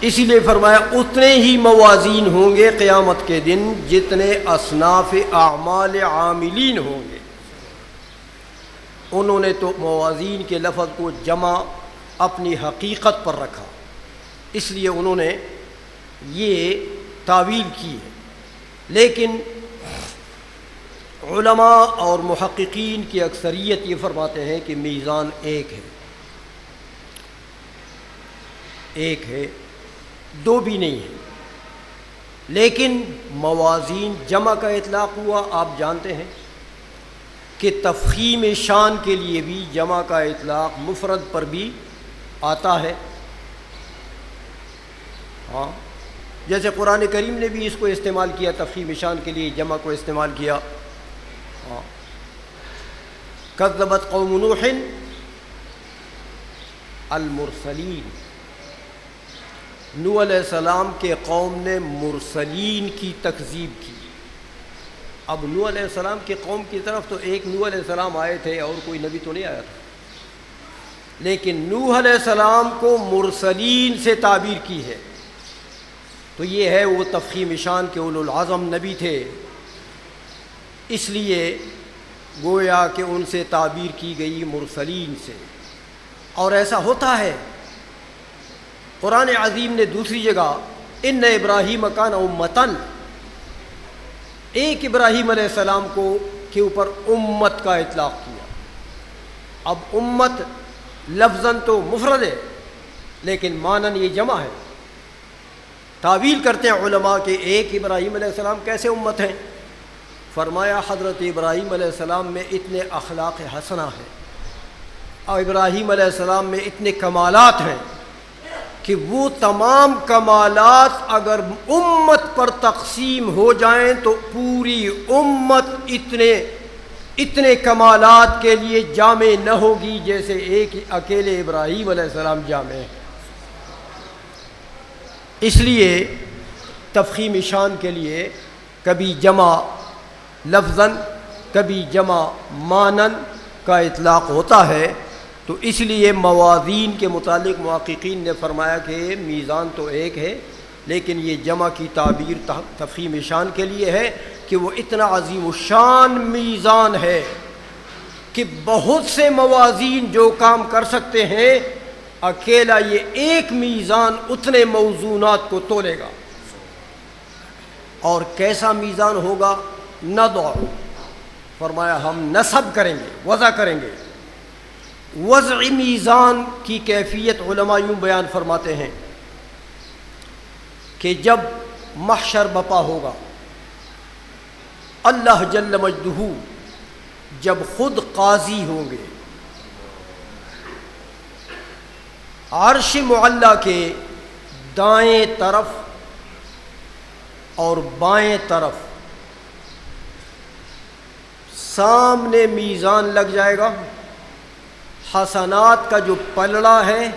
اسی لیے فرمایا اتنے ہی موازین ہوں گے قیامت کے دن جتنے اصناف اعمال عاملین ہوں گے۔ انہوں نے تو موازین کے لفظ کو جمع اپنی حقیقت پر رکھا، اس لیے انہوں نے یہ تعویل کی ہے، لیکن علماء اور محققین کی اکثریت یہ فرماتے ہیں کہ میزان ایک ہے، دو بھی نہیں ہے، لیکن موازین جمع کا اطلاق ہوا۔ آپ جانتے ہیں کہ تفخیم شان کے لیے بھی جمع کا اطلاق مفرد پر بھی آتا ہے، ہاں، جیسے قرآن کریم نے بھی اس کو استعمال کیا، تفخیم شان کے لیے جمع کو استعمال کیا۔ کذبت قوم نوح المرسلین، نوح علیہ السلام کے قوم نے مرسلین کی تکذیب کی۔ اب نوح علیہ السلام کے قوم کی طرف تو ایک نوح علیہ السلام آئے تھے اور کوئی نبی تو نہیں آیا تھا، لیکن نوح علیہ السلام کو مرسلین سے تعبیر کی ہے، تو یہ ہے وہ تفخیم شان کے اولو العزم نبی تھے، اس لیے گویا کہ ان سے تعبیر کی گئی مرسلین سے۔ اور ایسا ہوتا ہے، قرآن عظیم نے دوسری جگہ ان ابراہیم کان امتن، ایک ابراہیم علیہ السلام کے اوپر امت کا اطلاق کیا۔ اب امت لفظاً تو مفرد ہے لیکن معناً یہ جمع ہے۔ تعویل کرتے ہیں علماء کہ ایک ابراہیم علیہ السلام کیسے امت ہیں؟ فرمایا حضرت ابراہیم علیہ السلام میں اتنے اخلاق حسنہ ہیں اور ابراہیم علیہ السلام میں اتنے کمالات ہیں کہ وہ تمام کمالات اگر امت پر تقسیم ہو جائیں تو پوری امت اتنے کمالات کے لیے جامع نہ ہوگی جیسے ایک اکیلے ابراہیم علیہ السلام جامع ہیں۔ اس لیے تفخیم شان کے لیے کبھی جمع لفظاً کبھی جمع معناً کا اطلاق ہوتا ہے، تو اس لیے موازین کے متعلق محققین نے فرمایا کہ میزان تو ایک ہے، لیکن یہ جمع کی تعبیر تفخیم شان کے لیے ہے کہ وہ اتنا عظیم الشان میزان ہے کہ بہت سے موازین جو کام کر سکتے ہیں، اکیلا یہ ایک میزان اتنے موزونات کو تولے گا۔ اور کیسا میزان ہوگا؟ نضع، فرمایا ہم نصب کریں گے، وضع کریں گے۔ وضع میزان کی کیفیت علماء یوں بیان فرماتے ہیں کہ جب محشر بپا ہوگا، اللہ جل مجدہ جب خود قاضی ہوں گے، عرش معلی کے دائیں طرف اور بائیں طرف سامنے میزان لگ جائے گا۔ حسنات کا جو پلڑا ہے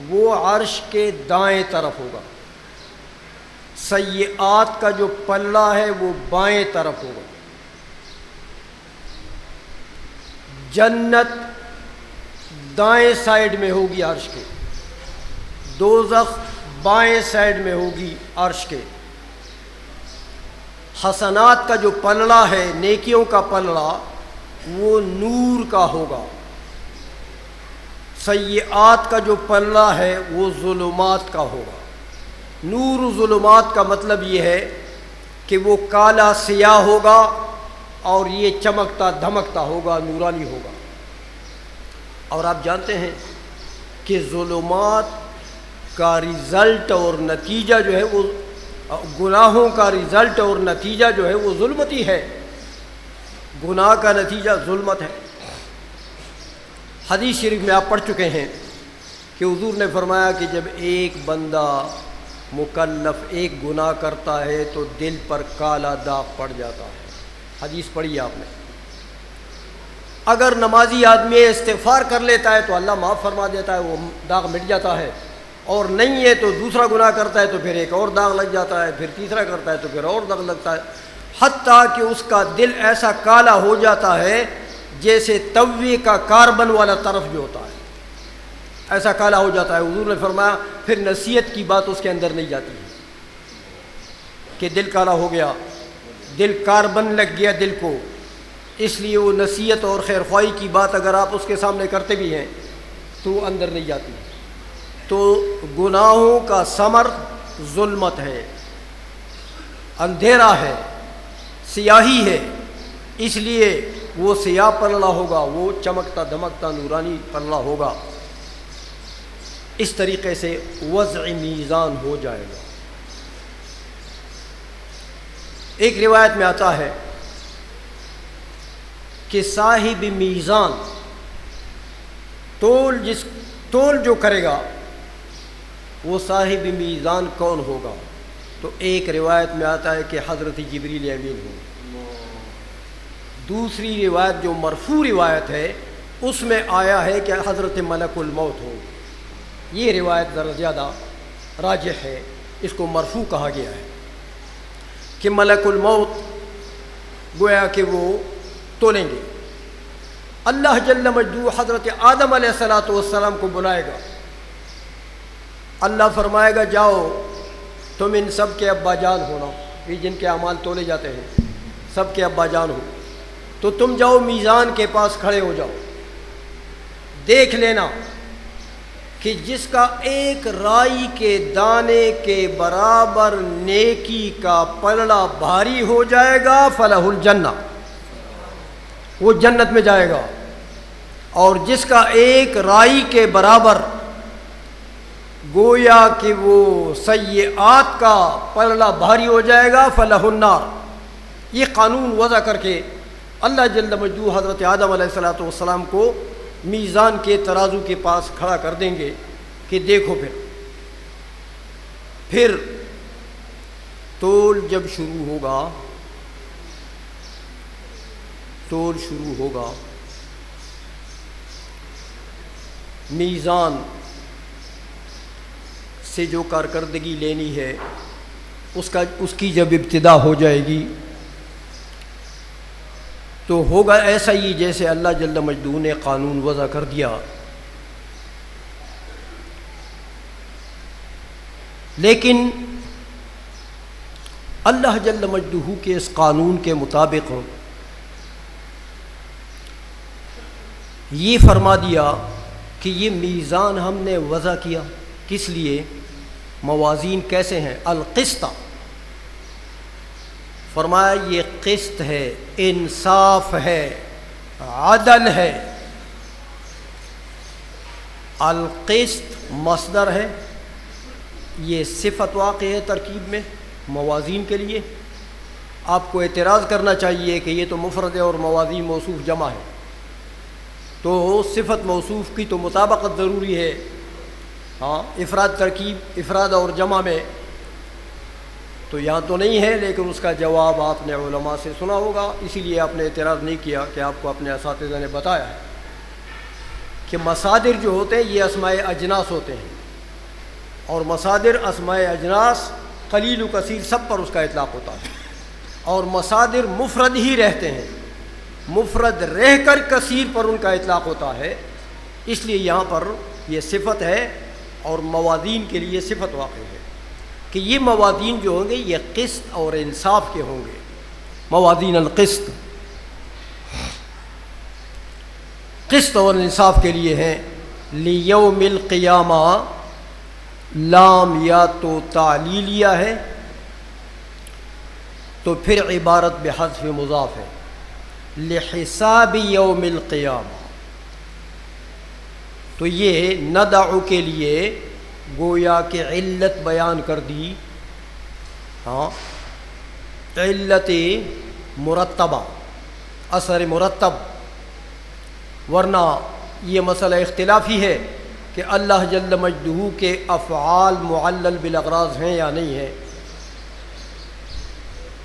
وہ عرش کے دائیں طرف ہوگا، سیئات کا جو پلڑا ہے وہ بائیں طرف ہوگا۔ جنت دائیں سائیڈ میں ہوگی عرش کے، دوزخ بائیں سائیڈ میں ہوگی عرش کے۔ حسنات کا جو پلڑا ہے، نیکیوں کا پلڑا، وہ نور کا ہوگا، سیئات کا جو پلڑا ہے وہ ظلمات کا ہوگا۔ نور و ظلمات کا مطلب یہ ہے کہ وہ کالا سیاہ ہوگا اور یہ چمکتا دھمکتا ہوگا، نورانی ہوگا۔ اور آپ جانتے ہیں کہ ظلمات کا رزلٹ اور نتیجہ جو ہے وہ گناہوں کا رزلٹ اور نتیجہ جو ہے وہ ظلمتی ہے، گناہ کا نتیجہ ظلمت ہے۔ حدیث شریف میں آپ پڑھ چکے ہیں کہ حضور نے فرمایا کہ جب ایک بندہ مکلف ایک گناہ کرتا ہے تو دل پر کالا داغ پڑ جاتا ہے، حدیث پڑھی آپ نے۔ اگر نمازی آدمی استغفار کر لیتا ہے تو اللہ معاف فرما دیتا ہے، وہ داغ مٹ جاتا ہے، اور نہیں ہے تو دوسرا گناہ کرتا ہے تو پھر ایک اور داغ لگ جاتا ہے، پھر تیسرا کرتا ہے تو پھر اور داغ لگتا ہے، حتیٰ کہ اس کا دل ایسا کالا ہو جاتا ہے جیسے توے کا کاربن والا طرف جو ہوتا ہے، ایسا کالا ہو جاتا ہے. حضور نے فرمایا پھر نصیحت کی بات اس کے اندر نہیں جاتی ہے کہ دل کالا ہو گیا، دل کاربن لگ گیا دل کو، اس لیے وہ نصیحت اور خیر خواہی کی بات اگر آپ اس کے سامنے کرتے بھی ہیں تو وہ اندر نہیں جاتی. تو گناہوں کا ثمر ظلمت ہے، اندھیرا ہے، سیاہی ہے، اس لیے وہ سیاہ پلڑا ہوگا، وہ چمکتا دمکتا نورانی پلڑا ہوگا. اس طریقے سے وضع میزان ہو جائے گا. ایک روایت میں آتا ہے کہ صاحب میزان تول جو کرے گا وہ صاحب میزان کون ہوگا؟ تو ایک روایت میں آتا ہے کہ حضرت جبریل امین ہو. دوسری روایت جو مرفوع روایت ہے اس میں آیا ہے کہ حضرت ملک الموت ہو. یہ روایت ذرا زیادہ راجح ہے، اس کو مرفوع کہا گیا ہے کہ ملک الموت گویا کہ وہ تولیں گے. اللہ جل مجدہ حضرت آدم علیہ السلام کو بلائے گا. اللہ فرمائے گا جاؤ تم ان سب کے ابا جان ہونا، یہ جن کے اعمال تولے جاتے ہیں سب کے ابا جان ہو، تو تم جاؤ میزان کے پاس کھڑے ہو جاؤ، دیکھ لینا کہ جس کا ایک رائی کے دانے کے برابر نیکی کا پلڑا بھاری ہو جائے گا فلہ الجنہ، وہ جنت میں جائے گا. اور جس کا ایک رائی کے برابر گویا کہ وہ سیئات کا پلڑا بھاری ہو جائے گا فلہ النار. یہ قانون وضع کر کے اللہ جل مجدہ حضرت آدم علیہ السلام کو میزان کے ترازو کے پاس کھڑا کر دیں گے کہ دیکھو پھر تول جب شروع ہوگا میزان سے جو کارکردگی لینی ہے اس کی جب ابتدا ہو جائے گی تو ہوگا ایسا ہی جیسے اللہ جل مجدہ نے قانون وضع کر دیا. لیکن اللہ جل مجدہ کے اس قانون کے مطابق یہ فرما دیا کہ یہ میزان ہم نے وضع کیا کس لیے؟ موازین کیسے ہیں؟ القسط، فرمایا یہ قسط ہے، انصاف ہے، عدل ہے. القسط مصدر ہے، یہ صفت واقع ہے ترکیب میں موازین کے لیے. آپ کو اعتراض کرنا چاہیے کہ یہ تو مفرد ہے اور موازین موصوف جمع ہے، تو صفت موصوف کی تو مطابقت ضروری ہے. ہاں افراد ترکیب افراد اور جمع میں تو یہاں تو نہیں ہے، لیکن اس کا جواب آپ نے علماء سے سنا ہوگا، اسی لیے آپ نے اعتراض نہیں کیا کہ آپ کو اپنے اساتذہ نے بتایا ہے کہ مصادر جو ہوتے ہیں یہ اسماء اجناس ہوتے ہیں، اور مصادر اسماء اجناس قلیل و کثیر سب پر اس کا اطلاق ہوتا ہے، اور مصادر مفرد ہی رہتے ہیں، مفرد رہ کر کثیر پر ان کا اطلاق ہوتا ہے. اس لیے یہاں پر یہ صفت ہے اور موازین کے لیے صفت واقع ہے کہ یہ موازین جو ہوں گے یہ قسط اور انصاف کے ہوں گے. موازین القسط قسط اور انصاف کے لیے ہیں. لیوم القیامہ لام یا تو تعلیلیہ ہے تو پھر عبارت بحذف مضاف ہے. لحساب یوم القیامہ تو یہ ندعو کے لیے گویا کہ علت بیان کر دی. ہاں علت مرتبہ، اثر مرتب، ورنہ یہ مسئلہ اختلافی ہے کہ اللہ جل مجدہ کے افعال معلل بالاغراض ہیں یا نہیں ہیں.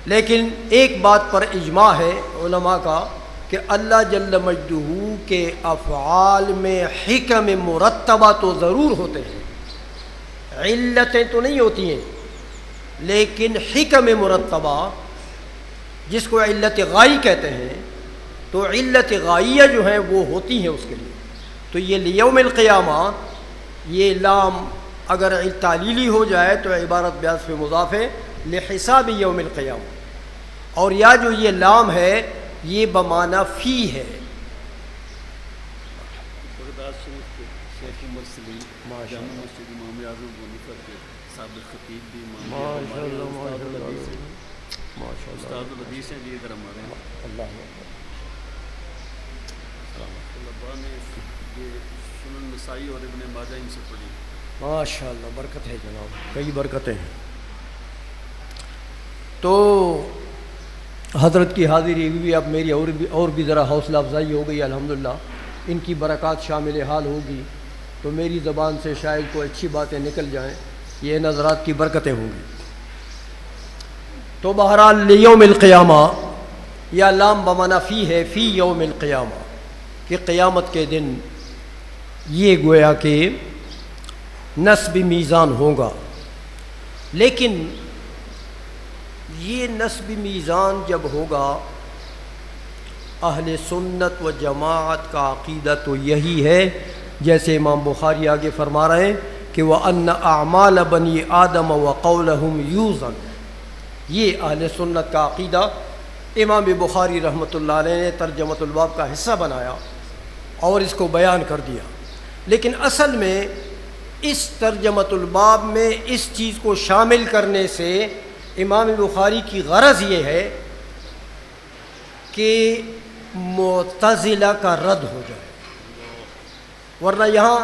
لیکن ایک بات پر اجماع ہے علماء کا کہ اللہ جل مجدہ کے افعال میں حکم مرتبہ تو ضرور ہوتے ہیں، علتیں تو نہیں ہوتی ہیں، لیکن حکم مرتبہ جس کو علت غائی کہتے ہیں تو علت غائیہ جو ہیں وہ ہوتی ہیں اس کے لیے. تو یہ لیوم القیامہ یہ لام اگر تعلیلی ہو جائے تو عبارت بیاض پہ مضاف ہے لحساب یوم القیامہ، اور یا جو یہ لام ہے یہ بمعنی فی ہے۔ ماشاء اللہ برکت ہے جناب، کئی برکتیں ہیں۔ تو حضرت کی حاضری بھی اب میری اور بھی ذرا حوصلہ افزائی ہو گئی، الحمدللہ ان کی برکات شامل حال ہوگی تو میری زبان سے شاید کوئی اچھی باتیں نکل جائیں، یہ نظرات کی برکتیں ہوں گی۔ تو بہرحال لیوم القیامہ یا لام بمعنی فی ہے، فی یوم القیامہ کہ قیامت کے دن یہ گویا کہ نصب میزان ہوگا، لیکن یہ نصب میزان جب ہوگا اہل سنت و جماعت کا عقیدہ تو یہی ہے، جیسے امام بخاری آگے فرما رہے ہیں کہ وَأَنَّ أَعْمَالَ بَنِي آدَمَ وَقَوْلَهُمْ يُوزَنُ، یہ اہل سنت کا عقیدہ امام بخاری رحمۃ اللہ علیہ نے ترجمۃ الباب کا حصہ بنایا اور اس کو بیان کر دیا، لیکن اصل میں اس ترجمۃ الباب میں اس چیز کو شامل کرنے سے امام بخاری کی غرض یہ ہے کہ معتزلہ کا رد ہو جائے، ورنہ یہاں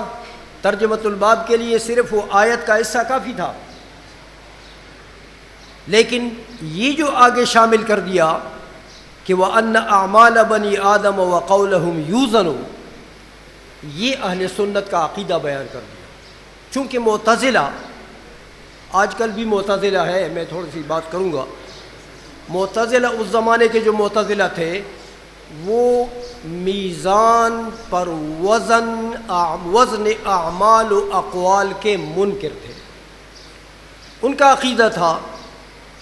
ترجمۃ الباب کے لیے صرف وہ آیت کا حصہ کافی تھا، لیکن یہ جو آگے شامل کر دیا کہ وَأَنَّ أَعْمَالَ بَنِي آدَمَ وَقَوْلَهُمْ يُوزَنُ، یہ اہل سنت کا عقیدہ بیان کر دیا۔ چونکہ معتزلہ آج کل بھی معتزلہ ہے، میں تھوڑی سی بات کروں گا۔ معتزلہ اس زمانے کے جو معتزلہ تھے وہ میزان پر وزن اعمال و اقوال کے منکر تھے، ان کا عقیدہ تھا،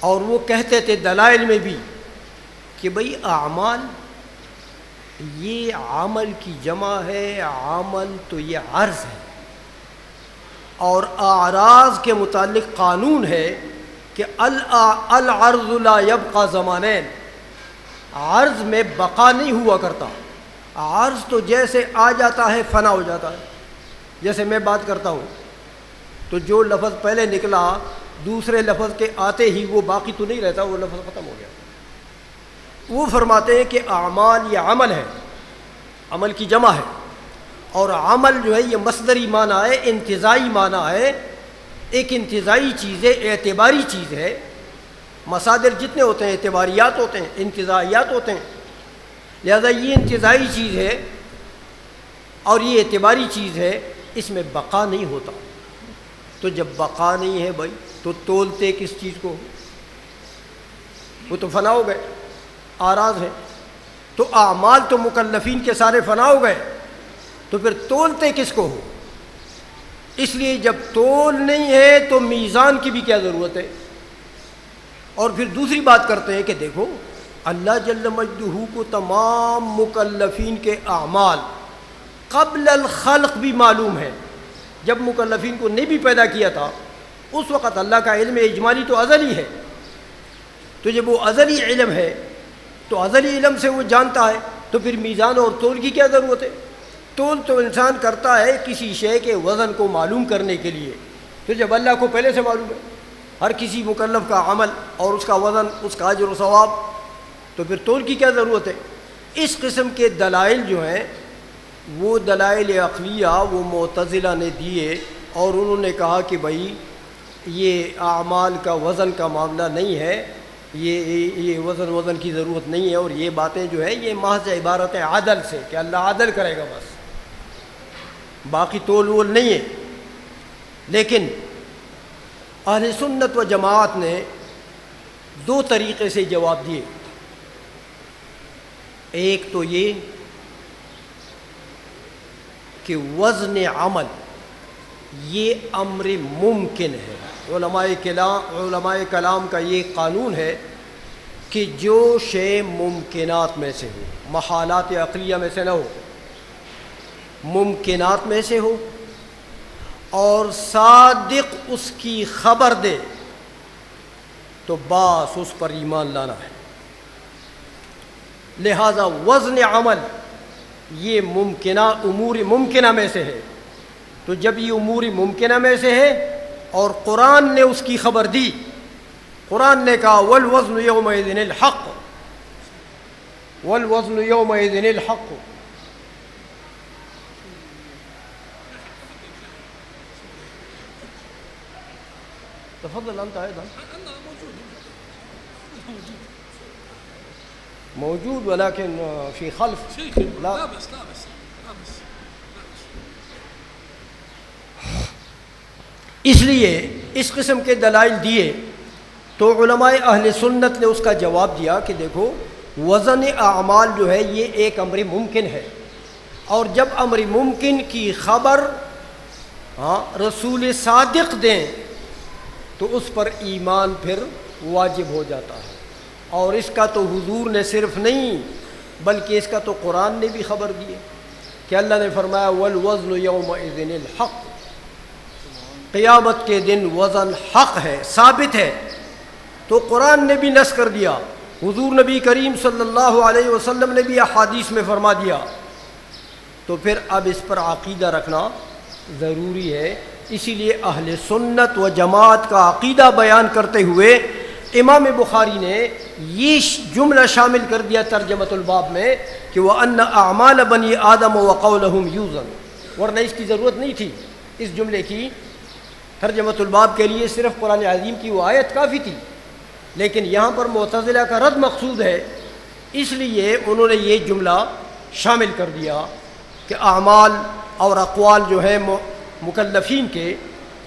اور وہ کہتے تھے دلائل میں بھی کہ بھئی اعمال یہ عمل کی جمع ہے، عمل تو یہ عرض ہے، اور اعراض کے متعلق قانون ہے کہ العرض لا یبقى زمانین، عرض میں بقا نہیں ہوا کرتا، عرض تو جیسے آ جاتا ہے فنا ہو جاتا ہے۔ جیسے میں بات کرتا ہوں تو جو لفظ پہلے نکلا دوسرے لفظ کے آتے ہی وہ باقی تو نہیں رہتا، وہ لفظ ختم ہو گیا۔ وہ فرماتے ہیں کہ اعمال یہ عمل ہے، عمل کی جمع ہے، اور عمل جو ہے یہ مصدری معنی ہے، انتزاعی معنی ہے، ایک انتزاعی چیز ہے، اعتباری چیز ہے۔ مصادر جتنے ہوتے ہیں اعتباریات ہوتے ہیں، انتزاعیات ہوتے ہیں، لہذا یہ انتزاعی چیز ہے اور یہ اعتباری چیز ہے، اس میں بقا نہیں ہوتا۔ تو جب بقا نہیں ہے بھائی تو تولتے کس چیز کو؟ وہ تو فنا ہو گئے، آراز ہے، تو اعمال تو مکلفین کے سارے فنا ہو گئے، تو پھر تولتے کس کو ہو؟ اس لیے جب تول نہیں ہے تو میزان کی بھی کیا ضرورت ہے؟ اور پھر دوسری بات کرتے ہیں کہ دیکھو اللہ جل مجدہ کو تمام مکلفین کے اعمال قبل الخلق بھی معلوم ہے، جب مکلفین کو نہیں بھی پیدا کیا تھا اس وقت اللہ کا علم اجمالی تو ازلی ہے، تو جب وہ ازلی علم ہے تو ازلی علم سے وہ جانتا ہے، تو پھر میزان اور تول کی کیا ضرورت ہے؟ تول تو انسان کرتا ہے کسی شے کے وزن کو معلوم کرنے کے لیے، پھر جب اللہ کو پہلے سے معلوم ہے ہر کسی مکلف کا عمل اور اس کا وزن، اس کا اجر و ثواب، تو پھر تول کی کیا ضرورت ہے؟ اس قسم کے دلائل جو ہیں وہ دلائل عقلیہ وہ معتزلہ نے دیے، اور انہوں نے کہا کہ بھائی یہ اعمال کا وزن کا معاملہ نہیں ہے، یہ وزن کی ضرورت نہیں ہے، اور یہ باتیں جو ہے یہ محض عبارت ہے عدل سے کہ اللہ عدل کرے گا، بس باقی تول وول نہیں ہے۔ لیکن اہل سنت و جماعت نے دو طریقے سے جواب دیے، ایک تو یہ کہ وزن عمل یہ امر ممکن ہے، علماء کلام کا یہ قانون ہے کہ جو شے ممکنات میں سے ہو، محالات عقلیہ میں سے نہ ہو، ممکنات میں سے ہو، اور صادق اس کی خبر دے تو باس اس پر ایمان لانا ہے۔ لہذا وزن عمل یہ ممکنہ امور ممکنہ میں سے ہے، تو جب یہ امور ممکنہ میں سے ہے اور قرآن نے اس کی خبر دی، قرآن نے کہا والوزن یومئذ الحق، والوزن یومئذ الحق، تفضل انت ايضا موجود ولكن في خلف لا بس اس لیے اس قسم کے دلائل دیے تو علماء اہل سنت نے اس کا جواب دیا کہ دیکھو وزن اعمال جو ہے یہ ایک امر ممکن ہے، اور جب امر ممکن کی خبر رسول صادق دیں تو اس پر ایمان پھر واجب ہو جاتا ہے، اور اس کا تو حضور نے صرف نہیں بلکہ اس کا تو قرآن نے بھی خبر دی ہے کہ اللہ نے فرمایا والوزن یومئذ الحق، قیامت کے دن وزن حق ہے، ثابت ہے، تو قرآن نے بھی نص کر دیا، حضور نبی کریم صلی اللہ علیہ وسلم نے بھی احادیث میں فرما دیا، تو پھر اب اس پر عقیدہ رکھنا ضروری ہے۔ اسی لیے اہل سنت و جماعت کا عقیدہ بیان کرتے ہوئے امام بخاری نے یہ جملہ شامل کر دیا ترجمۃ الباب میں کہ وَأَنَّ أَعْمَالَ بَنِي آدَمَ وَقَوْلَهُمْ يُوزَنُ، ورنہ اس کی ضرورت نہیں تھی، اس جملے کی ترجمۃ الباب کے لیے صرف قرآن عظیم کی وہ آیت کافی تھی، لیکن یہاں پر معتزلہ کا رد مقصود ہے، اس لیے انہوں نے یہ جملہ شامل کر دیا کہ اعمال اور اقوال جو ہے مکلفین کے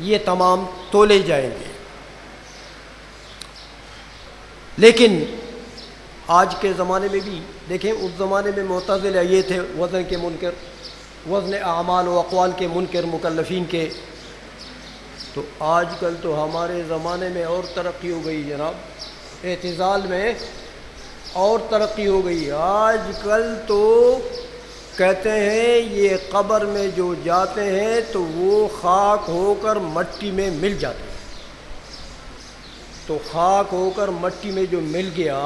یہ تمام تولے جائیں گے۔ لیکن آج کے زمانے میں بھی دیکھیں، اس زمانے میں معتزلہ یہ تھے وزن کے منکر، وزن اعمال و اقوال کے منکر مکلفین کے، تو آج کل تو ہمارے زمانے میں اور ترقی ہو گئی جناب، اعتزال میں اور ترقی ہو گئی۔ آج کل تو کہتے ہیں یہ قبر میں جو جاتے ہیں تو وہ خاک ہو کر مٹی میں مل جاتے ہیں، تو خاک ہو کر مٹی میں جو مل گیا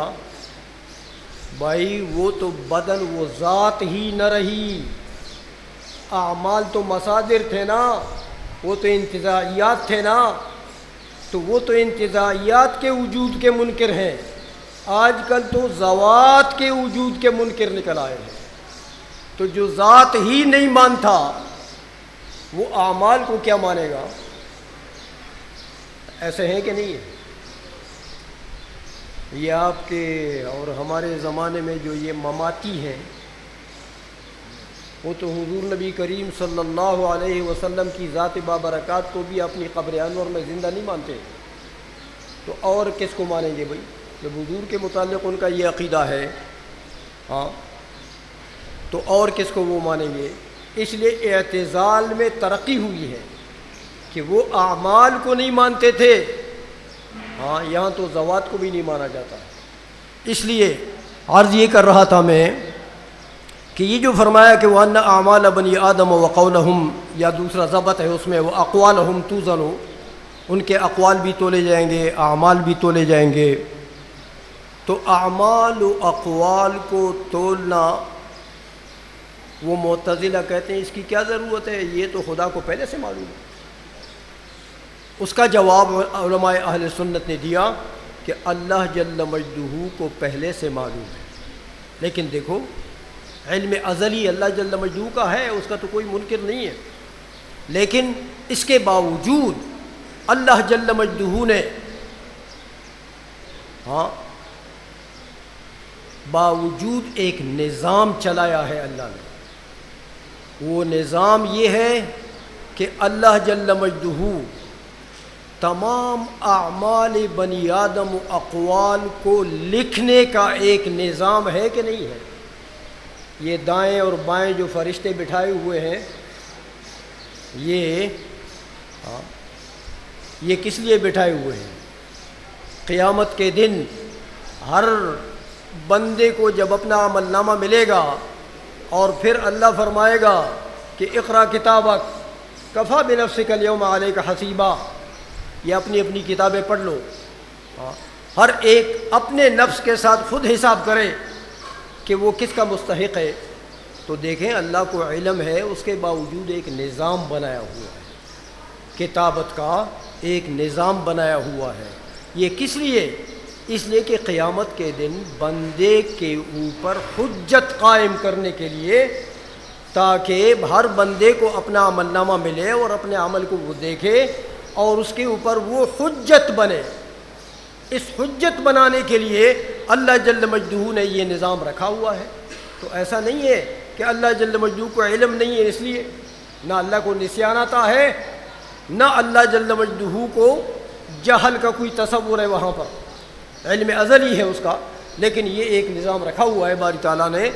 بھائی وہ تو بدن وہ ذات ہی نہ رہی، اعمال تو مصادر تھے نا، وہ تو انتزاعیات تھے نا، تو وہ تو انتزاعیات کے وجود کے منکر ہیں، آج کل تو ذوات کے وجود کے منکر نکل آئے ہیں، تو جو ذات ہی نہیں مانتا وہ اعمال کو کیا مانے گا؟ ایسے ہیں کہ نہیں ہے؟ یہ آپ کے اور ہمارے زمانے میں جو یہ مماتی ہیں وہ تو حضور نبی کریم صلی اللہ علیہ وسلم کی ذات بابرکات کو بھی اپنی قبر انور میں زندہ نہیں مانتے، تو اور کس کو مانیں گے بھائی؟ جب حضور کے متعلق ان کا یہ عقیدہ ہے تو اور کس کو وہ مانیں گے؟ اس لیے اعتزال میں ترقی ہوئی ہے کہ وہ اعمال کو نہیں مانتے تھے، یہاں تو ذوات کو بھی نہیں مانا جاتا۔ اس لیے عرض یہ کر رہا تھا میں کہ یہ جو فرمایا کہ وَأَنَّ أَعْمَالَ بَنِي آدَمَ وَقَوْلَهُمْ، یا دوسرا ضبط ہے اس میں وَأَقْوَالَهُمْ تُوزَنُ، ان کے اقوال بھی تولے جائیں گے، اعمال بھی تولے جائیں گے، تو اعمال و اقوال کو تولنا وہ معتزلہ کہتے ہیں اس کی کیا ضرورت ہے، یہ تو خدا کو پہلے سے معلوم ہے۔ اس کا جواب علماء اہل سنت نے دیا کہ اللہ جل مجدہ کو پہلے سے معلوم ہے، لیکن دیکھو علم ازلی اللہ جل مجدہ کا ہے، اس کا تو کوئی منکر نہیں ہے، لیکن اس کے باوجود اللہ جل مجدہ نے باوجود ایک نظام چلایا ہے اللہ نے، وہ نظام یہ ہے کہ اللہ جل مجدہ تمام اعمال بنی آدم و اقوال کو لکھنے کا ایک نظام ہے کہ نہیں ہے؟ یہ دائیں اور بائیں جو فرشتے بٹھائے ہوئے ہیں یہ کس لیے بٹھائے ہوئے ہیں؟ قیامت کے دن ہر بندے کو جب اپنا عمل نامہ ملے گا اور پھر اللہ فرمائے گا کہ اقرا کتابک کفا بنفسک الیوم علیک حسیبا، یہ اپنی اپنی کتابیں پڑھ لو، ہر ایک اپنے نفس کے ساتھ خود حساب کرے کہ وہ کس کا مستحق ہے۔ تو دیکھیں اللہ کو علم ہے، اس کے باوجود ایک نظام بنایا ہوا ہے، کتابت کا ایک نظام بنایا ہوا ہے۔ یہ کس لیے؟ اس لیے کہ قیامت کے دن بندے کے اوپر حجت قائم کرنے کے لیے، تاکہ ہر بندے کو اپنا عمل نامہ ملے اور اپنے عمل کو وہ دیکھے اور اس کے اوپر وہ حجت بنے۔ اس حجت بنانے کے لیے اللہ جل مجدہ نے یہ نظام رکھا ہوا ہے۔ تو ایسا نہیں ہے کہ اللہ جل مجدہ کو علم نہیں ہے، اس لیے نہ اللہ کو نسیان آتا ہے، نہ اللہ جل مجدہ کو جہل کا کوئی تصور ہے، وہاں پر علم ازلی ہے اس کا، لیکن یہ ایک نظام رکھا ہوا ہے باری تعالیٰ نے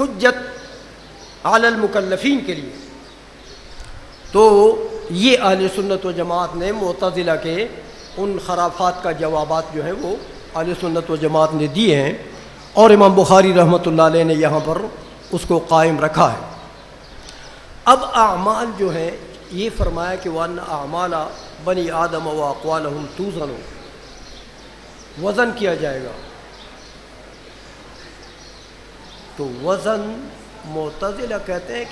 حجت علی المکلفین کے لیے۔ تو یہ اہل سنت و جماعت نے معتزلہ کے ان خرافات کا جوابات جو ہیں وہ اہل سنت و جماعت نے دیے ہیں، اور امام بخاری رحمۃ اللہ علیہ نے یہاں پر اس کو قائم رکھا ہے۔ اب اعمال جو ہیں، یہ فرمایا کہ وَأَنَّ أَعْمَالَ بنی آدم وَأَقْوَالُهُمْ تُوزَنُ، وزن کیا جائے گا۔ تو وزن معتزلہ کہتے ہیں